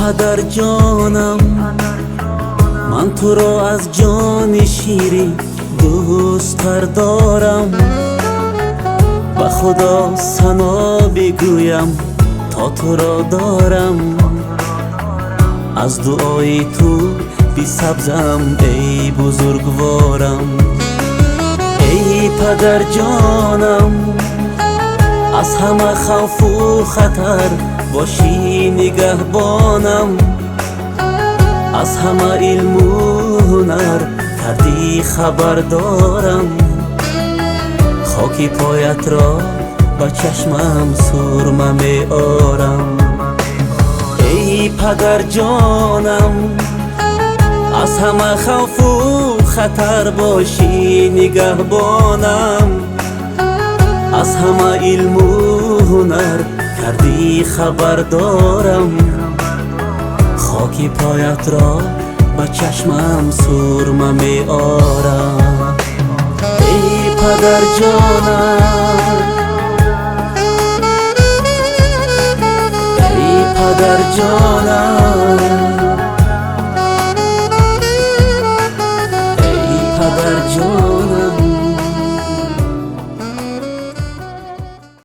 پدر جانم، من تو را از جان شیرین دوست تر دارم. به خدا ثنا بگویم تا تو را دارم، از دعای تو بی سبزم ای بزرگوارم. ای پدر جانم، از همه خوف و خطر باشی نگهبانم. از همه علم و هنر کردی خبر دارم، خاکی پایت را با چشمم سرمه می آرم. ای پدر جانم، از همه خوف و خطر باشی نگهبانم. از همه علم و هنر کردی خبر دارم، خاکی پایت را با چشمم سرمه می آرم. ای پدر جانم، ای پدر جانم.